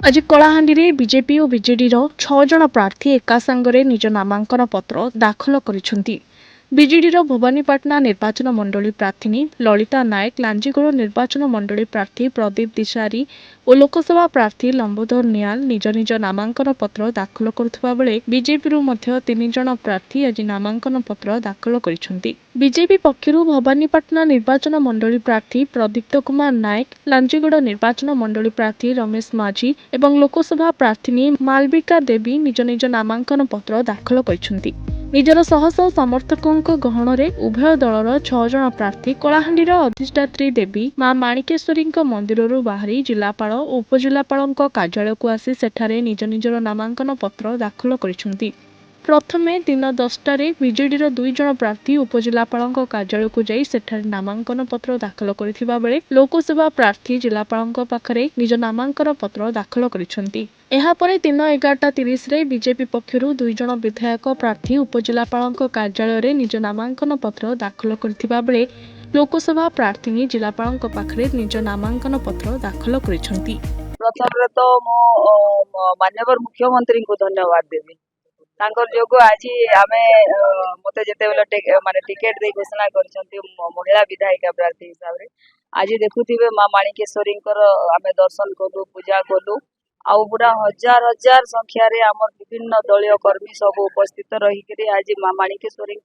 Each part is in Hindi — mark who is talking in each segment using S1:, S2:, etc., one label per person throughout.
S1: आज कलाहांडी बीजेपी और बीजेडी 6 जन प्रार्थी एका सांगरे निज नामांकन पत्र दाखल करिसेंति। बीजेडीर भवानीपाटना निर्वाचन मंडली प्रार्थी ललिता नायक, लांजीगोड़ निर्वाचन मंडली प्रार्थी प्रदीप दिशारी और लोकसभा प्रार्थी लंबोदर नियाल निज निज नामांकन पत्र दाखल करुवा बेले बीजेपी 3 जन प्रार्थी आज नामांकन पत्र दाखल करिसेंति। बीजेपी पक्षर भवानीपाटना निर्वाचन मंडली प्रार्थी प्रदीप्त कुमार नायक, लांजीगोड़ निर्वाचन मंडली प्रार्थी रमेश माझी एवं लोकसभा प्रार्थी मालविका देवी निज निज नामांकन पत्र दाखल करिसेंति। निजर शह शह समर्थकों गहन उभय दलर 6 जन प्रार्थी कलाहांडीर अधिष्ठात्री देवी मां माणिकेश्वरी मंदिर बाहरी जिलापाल और उपजिलापाल कार्यालय को आसी सेठारे निज निजर नामांकन पत्र दाखल करिसेंति। प्रथमे दिन 10टार बीजेडी 2 जन प्रार्थी उपजिलापाल कार्यालय को जाई सेठारे नामांकन पत्र दाखल करथिबा बेले लोकसभा प्रार्थी जिलापाल पाखरे निज नामांकन पत्र दाखल करिसेंति। एहापरे दिन 11:30 रे बीजेपी पक्षर 2 जन विधायक प्रार्थी उपजिलापाल कार्यालय निज नामांकन पत्र दाखल करथिबा बेले लोकसभा प्रार्थी जिलापाल पाखरे निज नामांकन पत्र दाखल करिसेंति।
S2: प्रथम तो माननीय मुख्यमंत्री को धन्यवाद देवी तांकर जोगो आज आमे मते जेते बेले माने टिकेट दे घोषणा करछंती महिला विधायिका प्रार्थी हिसाब रे आज देखुथिबे मां माणिकेश्वरी आमे दर्शन कलु पूजा कलु आ पूरा हजार हजार संख्या रे हमर विभिन्न दलीय कर्मी सब उपस्थित रही करी आज मां माणिकेश्वरी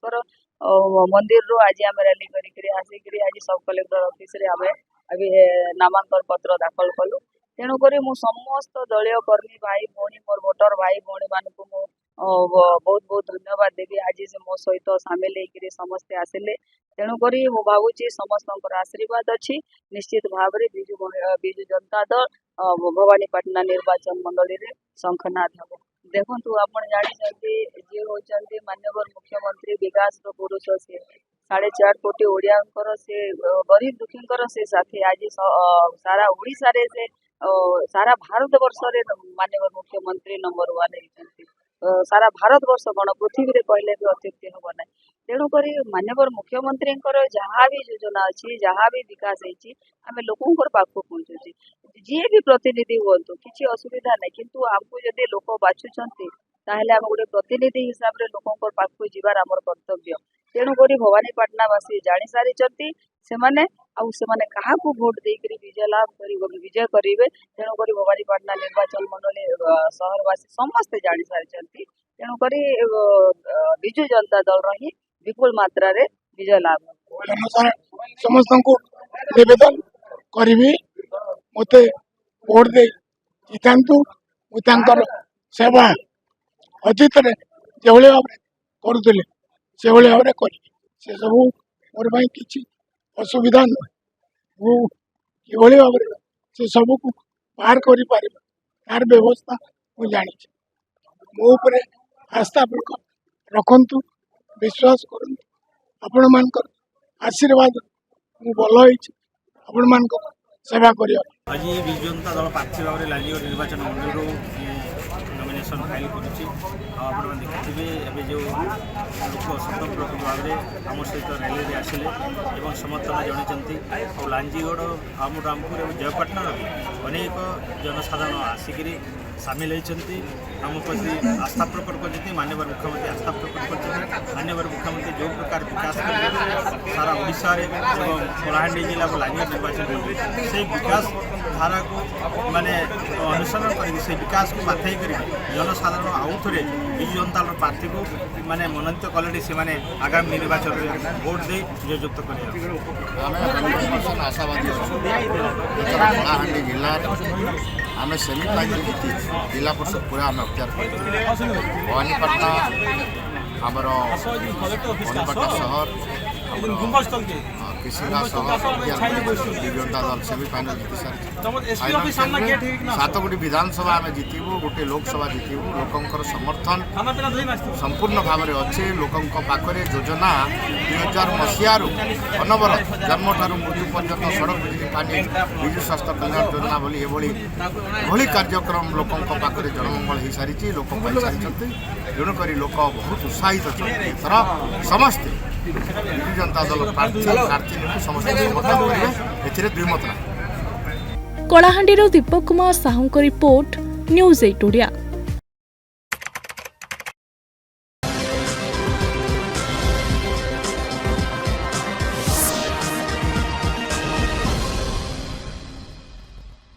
S2: मंदिर रो आज आमे रैली करी करी आसी करी आज सब कलेक्टर ऑफिस रे आमे अभी नामांकन पत्र दाखल कलु। तेणु करी मु समस्त दलीय कर्मी भाई भौणी मोर वोटर भाई भौणी मानकु मु बहुत बहुत धन्यवाद देवी आज से मो सहित सामिल होकर समस्ते आसिले। तेणु करी मु भावुची समस्त आशीर्वाद अच्छी निश्चित भाव में बिजु जनता दल भवानीपाटना निर्वाचन मंडली रे शंखनाद हम देखु आप जानी जी होती माननीय मुख्यमंत्री विकास पुरुष से 4.5 कोटी ओडिया से गरीब दुखी से साथी आज सारा ओडिशा रे से सारा भारत वर्ष रे माननीय मुख्यमंत्री नंबर 1 होती सारा भारत वर्ष गण पृथ्वी रे कहले भी अत्युक्ति हम ना। तेणुक माननीय मुख्यमंत्री जहाँ भी योजना अच्छी जहाँ भी विकास होती आम लोकों पाख पहुँचुची जी भी प्रतिनिधि हूँ किसी असुविधा ना किंतु आमको जदि लोक बाछुंट ताहले आम गोटे प्रतिनिधि हिसाब से लोकों पाख जीवार आमर कर्तव्य। तेणुक भवानीपाटनावासी जानी सारी से क्या भोट देकर विजय लाभ विजय करेंगे। तेणुक भवानीपाटना निर्वाचन मंडली सहरवासी समस्ते जानी सारी तेणुक विजु जनता दल रही विपुल मात्रा रे विजय लाभ
S3: समस्त को निवेदन करी मते भोट दे जितांतु सेवा अतीत जो भाव करुले से भाव में कर सब मोर कि असुविधा नुहे कि भाव से सब को बाहर कर तार व्यवस्था मुझे जानी मो आस्था रखु विश्वास करूँ आपण मान आशीर्वाद मु भल आपण मान सेवा कर।
S4: आज विजु जनता दल प्रार्थी भाव में लांजीगड़ निर्वाचन मंडल नॉमिनेशन फाइल करुच्ची आप देखिए एवं जो लोक स्वतंत्र भाव में आम सहित रैली में आसिले और समर्थन जनाई और लांजीगड़ आम रामपुर और जयपाटना अनेक जनसाधारण आसिक सामिल होती आम प्रति आस्था प्रकट कर माननीय मुख्यमंत्री आस्था प्रकट कर माननीय मुख्यमंत्री जो प्रकार विकास कर सारा ओडिशा और कलाहांडी जिला और लांजीगड़ निर्वाचन मंडली से विकास धारा को माने अनुसरण कर विकास को बाधाई कर जनसाधारण आउ थे विजु जनता दल प्रार्थी को माने मनोनीत कले से आगामी निर्वाचन में भोट दे विजयुक्त
S5: आशावादी कलाहांडी जिला आम सेमिफाइनल जीति जिला परिषद पूरा आम अख्तियार कर भवानीपाटना आमर भवानीपाटना शहर किसिंगा जनता दल सेमिफाइनल जीति सारी 7 गोटी विधानसभा आम जीतबू गोटे लोकसभा जीतबू लोकंर समर्थन संपूर्ण भाव में अच्छे लोकों पाखे योजना 2000 मसीहारू अनवरत जन्म ठार मृत्यु पर्यंत सड़क बिजली पानी विजु स्वास्थ्य कल्याण योजना बोली एभली कार्यक्रम लोकों पाखे जनमंगल हो सारी लोक पाई सारी तेणुक लोक बहुत उत्साहित अच्छा समस्ते विजु जनता दल प्रार्थी समस्त समर्थन करेंगे ए द्विमत।
S1: Kalahandi Deepak Kumar Sahu report news 8 Odia.